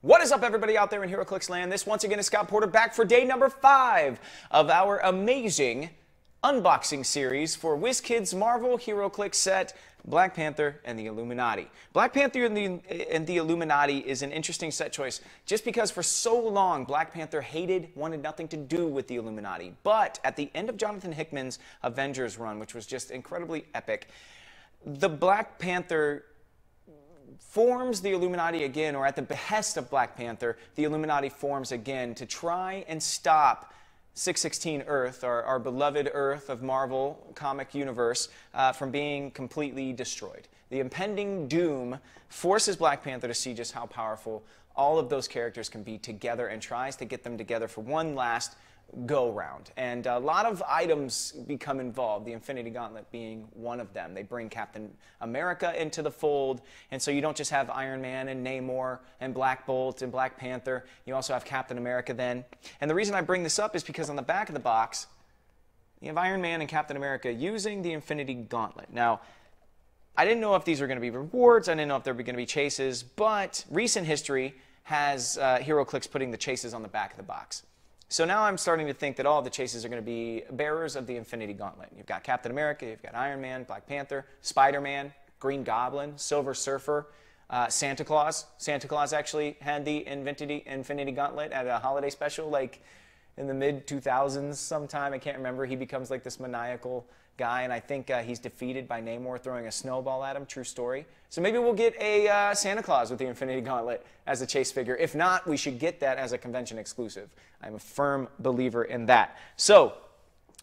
What is up, everybody out there in HeroClix land? This once again is Scott Porter back for day number 5 of our amazing unboxing series for WizKids Marvel HeroClix set Black Panther and the Illuminati. Black Panther and the Illuminati is an interesting set choice just because for so long Black Panther wanted nothing to do with the Illuminati. But at the end of Jonathan Hickman's Avengers run, which was just incredibly epic, the Black Panther forms the Illuminati again, or at the behest of Black Panther, the Illuminati forms again to try and stop 616 Earth, our beloved Earth of Marvel comic universe, from being completely destroyed. The impending doom forces Black Panther to see just how powerful all of those characters can be together and tries to get them together for one last go-round. And a lot of items become involved, the Infinity Gauntlet being one of them. They bring Captain America into the fold, and so you don't just have Iron Man and Namor and Black Bolt and Black Panther, you also have Captain America then. And the reason I bring this up is because on the back of the box, you have Iron Man and Captain America using the Infinity Gauntlet. Now, I didn't know if these were going to be rewards, I didn't know if there were going to be chases, but recent history has HeroClix putting the chases on the back of the box. So now I'm starting to think that all of the chases are going to be bearers of the Infinity Gauntlet. You've got Captain America, you've got Iron Man, Black Panther, Spider-Man, Green Goblin, Silver Surfer, Santa Claus. Santa Claus actually had the Infinity Gauntlet at a holiday special like in the mid-2000s sometime. I can't remember. He becomes like this maniacal guy, and I think he's defeated by Namor throwing a snowball at him. True story. So maybe we'll get a Santa Claus with the Infinity Gauntlet as a chase figure. If not, we should get that as a convention exclusive. I'm a firm believer in that. So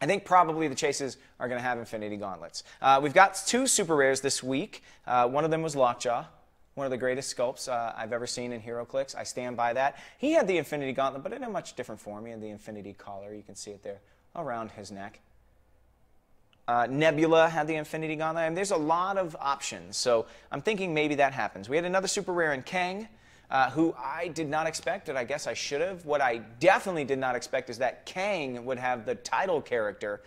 I think probably the chases are going to have Infinity Gauntlets. We've got 2 super rares this week. One of them was Lockjaw, one of the greatest sculpts I've ever seen in HeroClix. I stand by that. He had the Infinity Gauntlet, but in a much different form. He had the Infinity Collar. You can see it there around his neck. Nebula had the Infinity Gauntlet. I mean, there's a lot of options, so I'm thinking maybe that happens. We had another super rare in Kang, who I did not expect, and I guess I should have. What I definitely did not expect is that Kang would have the title character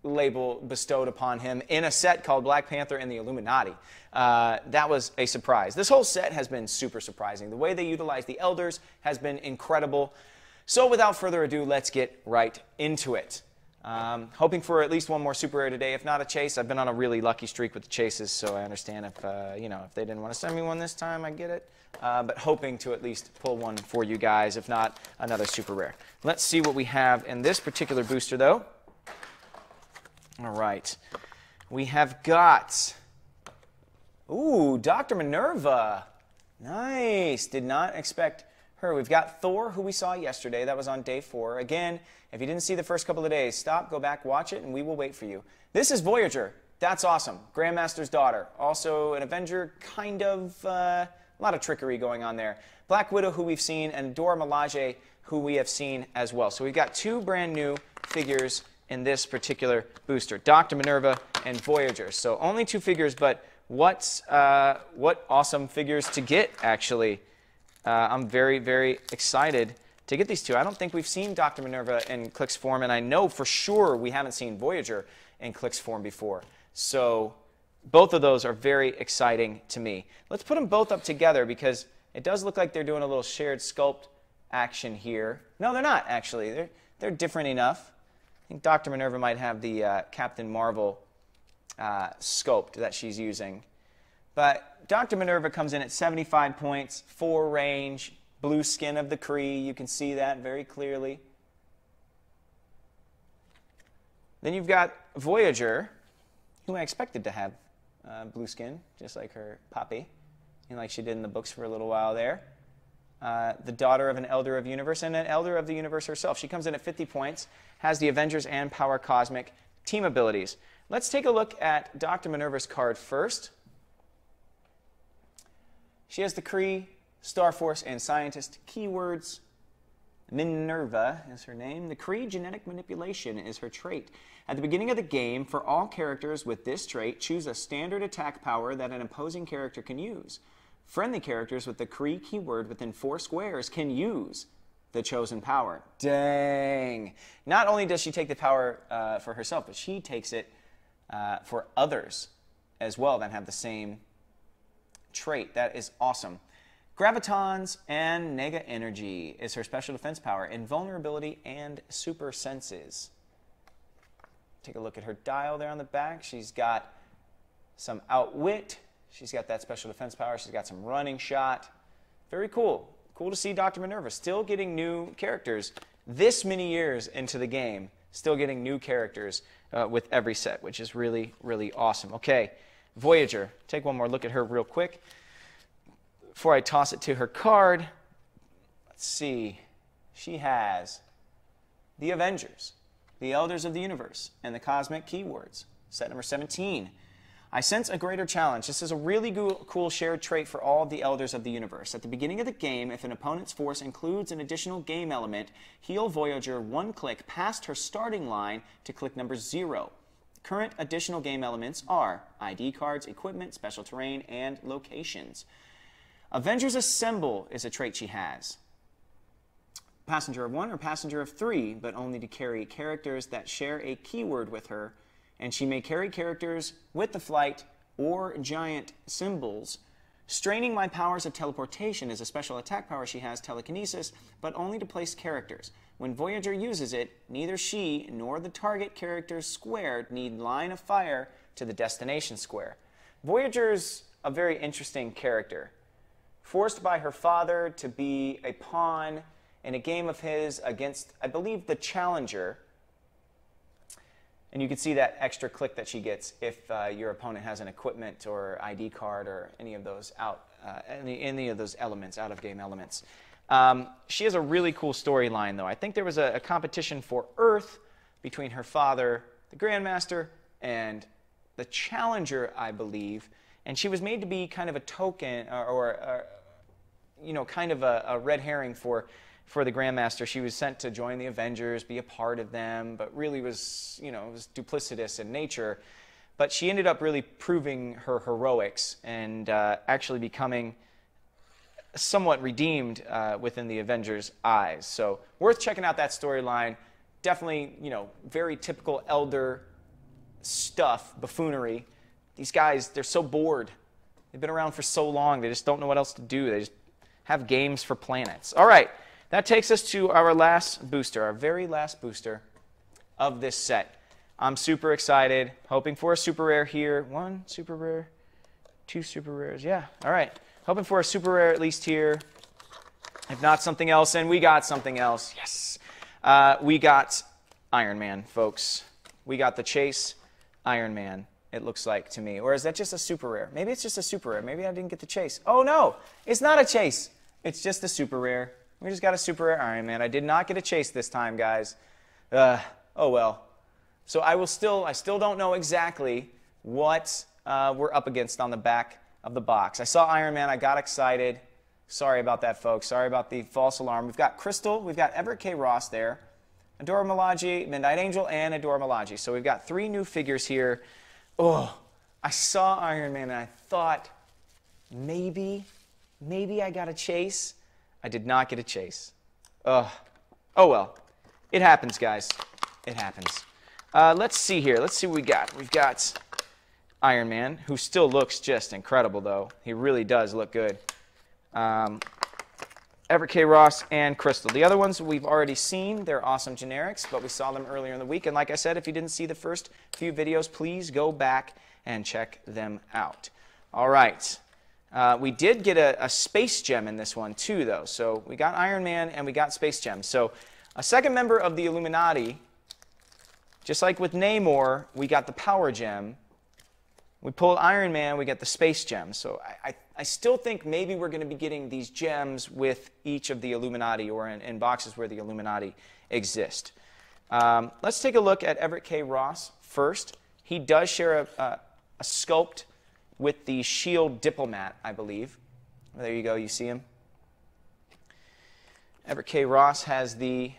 label bestowed upon him in a set called Black Panther and the Illuminati. That was a surprise. This whole set has been super surprising. The way they utilize the Elders has been incredible. So without further ado, let's get right into it. Hoping for at least one more super rare today, if not a chase. I've been on a really lucky streak with the chases, so I understand if, if they didn't want to send me one this time, I get it. But hoping to at least pull one for you guys, if not another super rare. Let's see what we have in this particular booster, though. All right. We have got, ooh, Dr. Minerva. Nice. Did not expect her. We've got Thor, who we saw yesterday. That was on day 4. Again, if you didn't see the first couple of days, stop, go back, watch it, and we will wait for you. This is Voyager. That's awesome. Grandmaster's daughter. Also an Avenger, kind of, a lot of trickery going on there. Black Widow, who we've seen, and Dora Milaje, who we have seen as well. So we've got 2 brand new figures in this particular booster. Dr. Minerva and Voyager. So only 2 figures, but what awesome figures to get, actually. I'm very, very excited to get these 2. I don't think we've seen Dr. Minerva in Clix form, and I know for sure we haven't seen Voyager in Clix form before. So both of those are very exciting to me. Let's put them both up together because it does look like they're doing a little shared sculpt action here. No, they're not, actually. They're different enough. I think Dr. Minerva might have the Captain Marvel sculpt that she's using. But Dr. Minerva comes in at 75 points, 4 range, blue skin of the Kree. You can see that very clearly. Then you've got Voyager, who I expected to have blue skin, just like her poppy, and like she did in the books for a little while there. The daughter of an Elder of the Universe, and an Elder of the Universe herself. She comes in at 50 points, has the Avengers and Power Cosmic team abilities. Let's take a look at Dr. Minerva's card first. She has the Kree, Star Force, and Scientist keywords. Minerva is her name. The Kree genetic manipulation is her trait. At the beginning of the game, for all characters with this trait, choose a standard attack power that an opposing character can use. Friendly characters with the Kree keyword within 4 squares can use the chosen power. Dang! Not only does she take the power for herself, but she takes it for others as well that have the same trait. That is awesome. Gravitons and Nega Energy is her special defense power, invulnerability and super senses. Take a look at her dial there on the back. She's got some outwit. She's got that special defense power. She's got some running shot. Very cool. Cool to see Dr. Minerva still getting new characters this many years into the game. Still getting new characters with every set, which is really, really awesome. Okay, Voyager. Take one more look at her real quick before I toss it to her card. Let's see. She has the Avengers, the Elders of the Universe, and the Cosmic Keywords. Set number 17. I sense a greater challenge. This is a really cool shared trait for all of the Elders of the Universe. At the beginning of the game, if an opponent's force includes an additional game element, heal Voyager one click past her starting line to click number 0. Current additional game elements are ID cards, equipment, special terrain, and locations. Avengers Assemble is a trait she has. Passenger of 1 or passenger of 3, but only to carry characters that share a keyword with her, and she may carry characters with the flight or giant symbols. Straining my powers of teleportation is a special attack power she has, telekinesis, but only to place characters. When Voyager uses it, neither she nor the target characters squared need line of fire to the destination square. Voyager's a very interesting character. Forced by her father to be a pawn in a game of his against, I believe, the Challenger. And you can see that extra click that she gets if your opponent has an equipment or ID card or any of those any of those elements, out-of-game elements. She has a really cool storyline, though. I think there was a competition for Earth between her father, the Grandmaster, and the Challenger, I believe. And she was made to be kind of a token, you know, kind of a red herring for the Grandmaster. She was sent to join the Avengers, be a part of them, but really was, you know, was duplicitous in nature. But she ended up really proving her heroics and actually becoming somewhat redeemed within the Avengers' eyes. So worth checking out that storyline. Definitely, you know, very typical Elder stuff, buffoonery. These guys, they're so bored. They've been around for so long, they just don't know what else to do. They just have games for planets. All right, that takes us to our last booster, our very last booster of this set. I'm super excited, hoping for a super rare here. 1 super rare, 2 super rares. Yeah, all right. Hoping for a super rare at least here. If not something else, and we got something else. Yes. We got Iron Man, folks. We got the Chase Iron Man, it looks like to me. Or is that just a super rare? Maybe it's just a super rare. Maybe I didn't get the Chase. Oh, no. It's not a Chase. It's just a super rare. We just got a super rare Iron Man. I did not get a Chase this time, guys. Oh, well. So I still don't know exactly what we're up against on the back of the box. I saw Iron Man. I got excited. Sorry about that, folks. Sorry about the false alarm. We've got Crystal. We've got Everett K Ross there. Adora Milaje, Midnight Angel, and Adora Milaje. So we've got 3 new figures here. Oh, I saw Iron Man, and I thought maybe I got a Chase. I did not get a Chase. Oh well. It happens, guys. It happens. Let's see here. Let's see what we got. We've got Iron Man, who still looks just incredible, though. He really does look good. Everett K Ross and Crystal. The other ones we've already seen. They're awesome generics, but we saw them earlier in the week. And like I said, if you didn't see the first few videos, please go back and check them out. All right. We did get a Space Gem in this one, too, though. So we got Iron Man and we got Space Gem. So a second member of the Illuminati, just like with Namor, we got the Power Gem. We pulled Iron Man, we get the Space Gem. So I still think maybe we're going to be getting these gems with each of the Illuminati or in boxes where the Illuminati exist. Let's take a look at Everett K Ross first. He does share a sculpt with the Shield Diplomat, I believe. There you go, you see him. Everett K Ross has the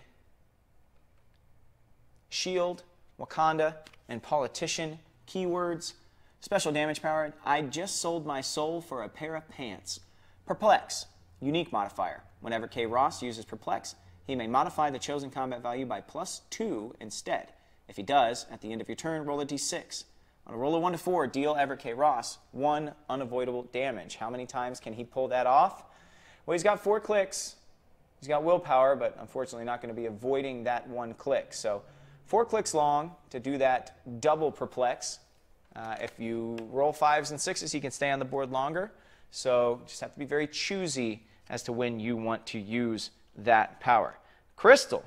Shield, Wakanda, and Politician keywords. Special damage power, I just sold my soul for a pair of pants. Perplex, unique modifier. Whenever K Ross uses Perplex, he may modify the chosen combat value by +2 instead. If he does, at the end of your turn, roll a d6. On a roll of 1 to 4, deal Everett K Ross 1 unavoidable damage. How many times can he pull that off? Well, he's got 4 clicks. He's got willpower, but unfortunately not going to be avoiding that 1 click. So 4 clicks long to do that double perplex. If you roll 5s and 6s, he can stay on the board longer. So just have to be very choosy as to when you want to use that power. Crystal.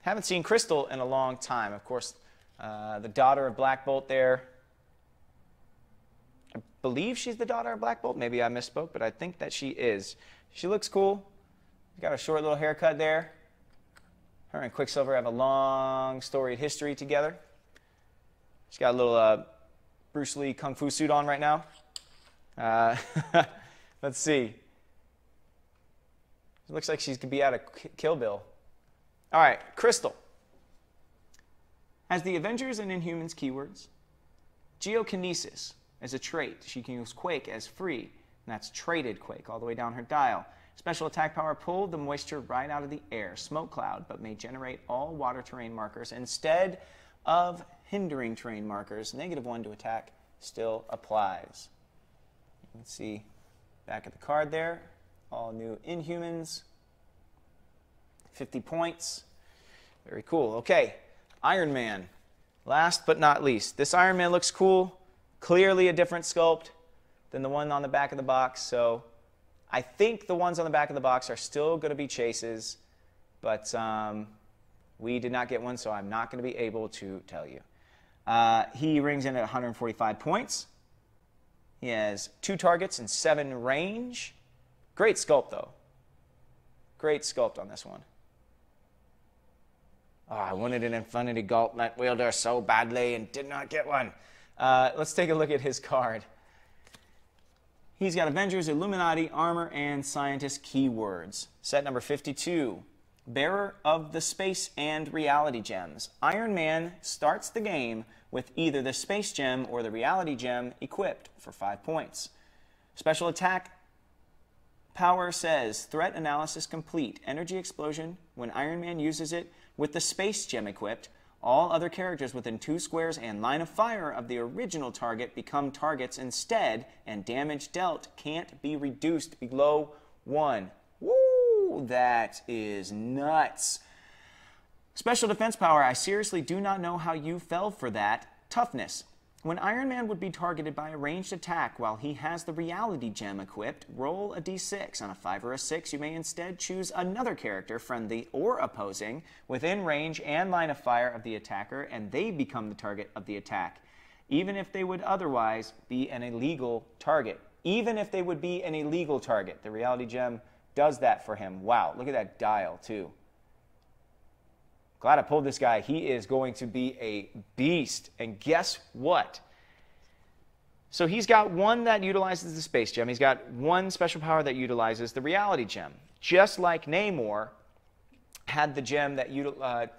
Haven't seen Crystal in a long time. Of course, the daughter of Black Bolt there. I believe she's the daughter of Black Bolt. Maybe I misspoke, but I think that she is. She looks cool. Got a short little haircut there. Her and Quicksilver have a long, storied history together. She's got a little Bruce Lee Kung Fu suit on right now. Let's see. It looks like she could be out of Kill Bill. All right, Crystal. Has the Avengers and Inhumans keywords. Geokinesis as a trait. She can use Quake as free, and that's traded Quake all the way down her dial. Special attack power, pull the moisture right out of the air. Smoke cloud, but may generate all water terrain markers instead of hindering terrain markers. -1 to attack still applies. You can see back at the card there. All new Inhumans. 50 points. Very cool. Okay, Iron Man. Last but not least. This Iron Man looks cool. Clearly a different sculpt than the one on the back of the box. So I think the ones on the back of the box are still going to be chases. But we did not get one, so I'm not going to be able to tell you. He rings in at 145 points. He has 2 targets and 7 range. Great sculpt, though. Great sculpt on this one. Oh, I wanted an Infinity Gauntlet wielder so badly and did not get one. Let's take a look at his card. He's got Avengers, Illuminati, Armor, and Scientist keywords. Set number 52. Bearer of the Space and Reality Gems. Iron Man starts the game with either the Space Gem or the Reality Gem equipped for 5 points. Special attack power says, threat analysis complete. Energy explosion. When Iron Man uses it with the Space Gem equipped, all other characters within 2 squares and line of fire of the original target become targets instead, and damage dealt can't be reduced below 1. Woo! That is nuts. Special defense power. I seriously do not know how you fell for that. Toughness. When Iron Man would be targeted by a ranged attack while he has the Reality Gem equipped, roll a d6. On a 5 or a 6, you may instead choose another character, friendly or opposing, within range and line of fire of the attacker, and they become the target of the attack, even if they would otherwise be an illegal target. Even if they would be an illegal target. The Reality Gem does that for him. Wow, look at that dial, too. Glad I pulled this guy. He is going to be a beast. And guess what? So he's got one that utilizes the Space Gem. He's got one special power that utilizes the Reality Gem. Just like Namor had the gem that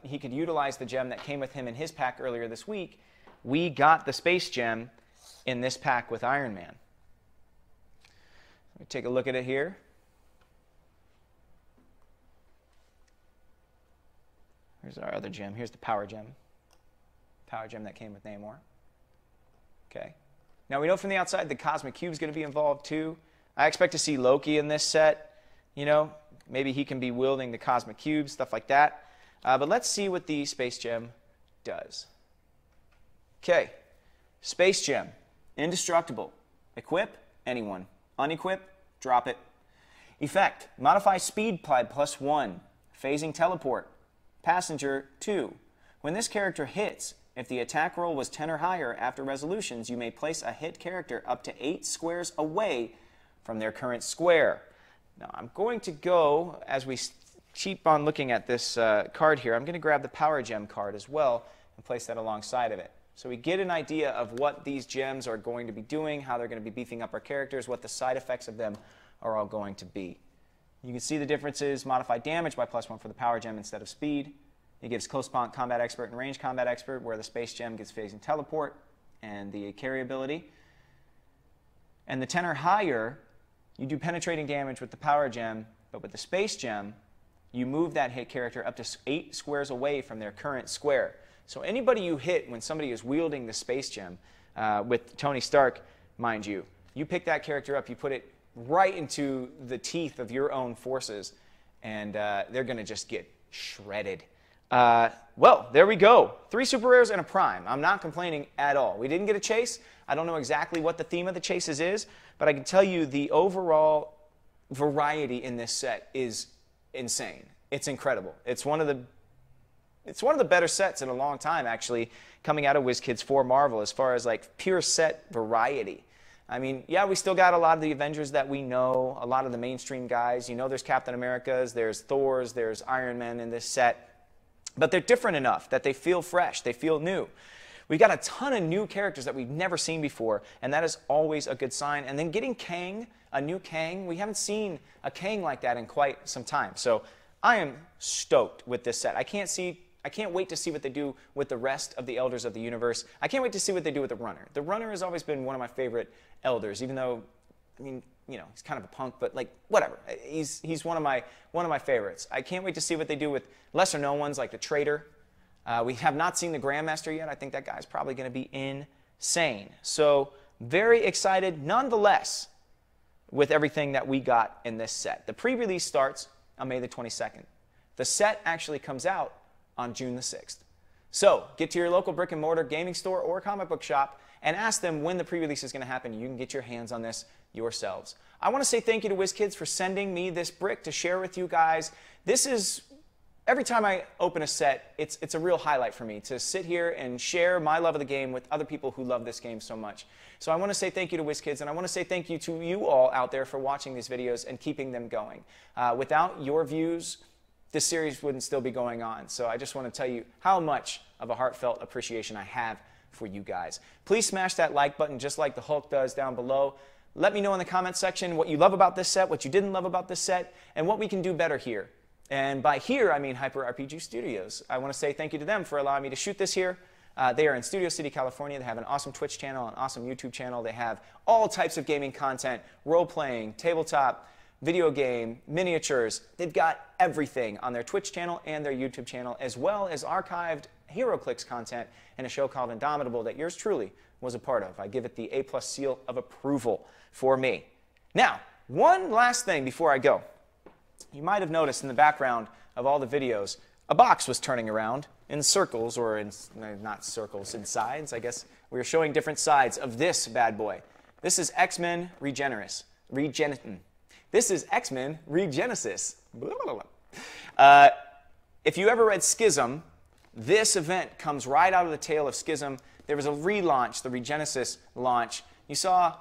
he could utilize the gem that came with him in his pack earlier this week, we got the Space Gem in this pack with Iron Man. Let me take a look at it here. Here's our other gem. Here's the Power Gem. Power Gem that came with Namor. Okay. Now we know from the outside the Cosmic Cube is going to be involved too. I expect to see Loki in this set. You know, maybe he can be wielding the Cosmic Cube, stuff like that. But let's see what the Space Gem does. Okay. Space Gem. Indestructible. Equip, anyone. Unequip, drop it. Effect. Modify speed by +1. Phasing teleport. Passenger 2. When this character hits, if the attack roll was 10 or higher after resolutions, you may place a hit character up to 8 squares away from their current square. Now I'm going to go, as we keep on looking at this card here, I'm going to grab the Power Gem card as well and place that alongside of it. So we get an idea of what these gems are going to be doing, how they're going to be beefing up our characters, what the side effects of them are all going to be. You can see the differences. Modify damage by +1 for the Power Gem instead of speed. It gives Close Combat Expert and Range Combat Expert, where the Space Gem gets Phasing Teleport and the carry ability. And the 10 or higher, you do penetrating damage with the Power Gem, but with the Space Gem, you move that hit character up to 8 squares away from their current square. So anybody you hit when somebody is wielding the Space Gem, with Tony Stark, mind you, you pick that character up, you put it right into the teeth of your own forces, and they're going to just get shredded. Well, there we go. 3 super rares and a prime. I'm not complaining at all. We didn't get a chase. I don't know exactly what the theme of the chases is, but I can tell you the overall variety in this set is insane. It's incredible. It's one of the better sets in a long time, actually, coming out of WizKids for Marvel as far as like pure set variety. I mean, yeah, we still got a lot of the Avengers that we know, a lot of the mainstream guys. You know, there's Captain Americas, there's Thors, there's Iron Man in this set. But they're different enough that they feel fresh, they feel new. We got a ton of new characters that we've never seen before, and that is always a good sign. And then getting Kang, a new Kang, we haven't seen a Kang like that in quite some time. So I am stoked with this set. I can't wait to see what they do with the rest of the Elders of the Universe. I can't wait to see what they do with the Runner. The Runner has always been one of my favorite Elders, even though, I mean, you know, he's kind of a punk, but like, whatever. He's one of my favorites. I can't wait to see what they do with lesser known ones like the Traitor. We have not seen the Grandmaster yet. I think that guy's probably going to be insane. So very excited nonetheless with everything that we got in this set. The pre-release starts on May the 22nd. The set actually comes out on June the 6th. So get to your local brick and mortar gaming store or comic book shop and ask them when the pre-release is going to happen. You can get your hands on this yourselves. I want to say thank you to WizKids for sending me this brick to share with you guys. This is, every time I open a set, it's a real highlight for me to sit here and share my love of the game with other people who love this game so much. So I want to say thank you to WizKids, and I want to say thank you to you all out there for watching these videos and keeping them going. Without your views, this series wouldn't still be going on. So I just want to tell you how much of a heartfelt appreciation I have for you guys. Please smash that like button just like the Hulk does down below. Let me know in the comment section what you love about this set, what you didn't love about this set, and what we can do better here. And by here, I mean Hyper RPG Studios. I want to say thank you to them for allowing me to shoot this here. They are in Studio City, California. They have an awesome Twitch channel, an awesome YouTube channel. They have all types of gaming content, role-playing, tabletop, video game, miniatures. They've got everything on their Twitch channel and their YouTube channel, as well as archived HeroClix content and a show called Indomitable that yours truly was a part of. I give it the A+ seal of approval for me. Now, one last thing before I go. You might have noticed in the background of all the videos, a box was turning around in circles, or in, not circles, in sides. I guess we were showing different sides of this bad boy. This is X-Men Regenesis. This is X-Men Regenesis. If you ever read Schism, this event comes right out of the tail of Schism. There was a relaunch, the Regenesis launch. You saw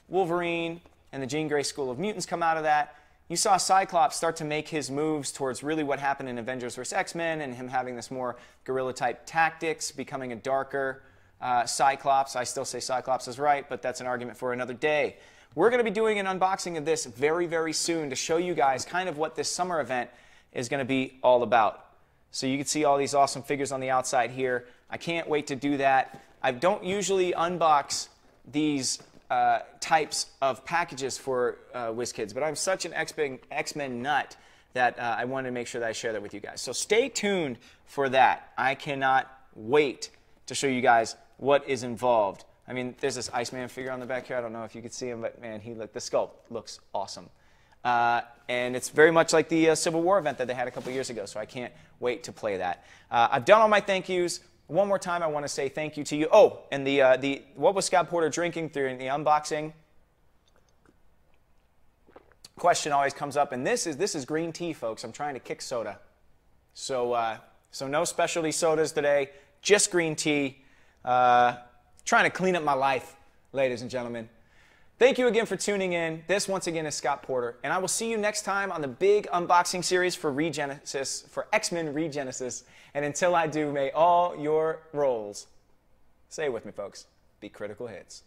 Wolverine and the Jean Grey School of Mutants come out of that. You saw Cyclops start to make his moves towards really what happened in Avengers vs. X-Men and him having this more guerrilla-type tactics, becoming a darker Cyclops. I still say Cyclops is right, but that's an argument for another day. We're going to be doing an unboxing of this very, very soon to show you guys kind of what this summer event is going to be all about. So you can see all these awesome figures on the outside here. I can't wait to do that. I don't usually unbox these types of packages for WizKids, but I'm such an X-Men nut that I wanted to make sure that I share that with you guys. So stay tuned for that. I cannot wait to show you guys what is involved. I mean, there's this Iceman figure on the back here. I don't know if you could see him, but man, the sculpt looks awesome. And it's very much like the Civil War event that they had a couple years ago, so I can't wait to play that. I've done all my thank yous. One more time, I want to say thank you to you. Oh, and what was Scott Porter drinking during the unboxing? Question always comes up, and this is green tea, folks. I'm trying to kick soda. So no specialty sodas today, just green tea. Trying to clean up my life, ladies and gentlemen. Thank you again for tuning in. This, once again, is Scott Porter, and I will see you next time on the big unboxing series for Regenesis, for X-Men Regenesis. And until I do, may all your rolls, say it with me, folks, be critical hits.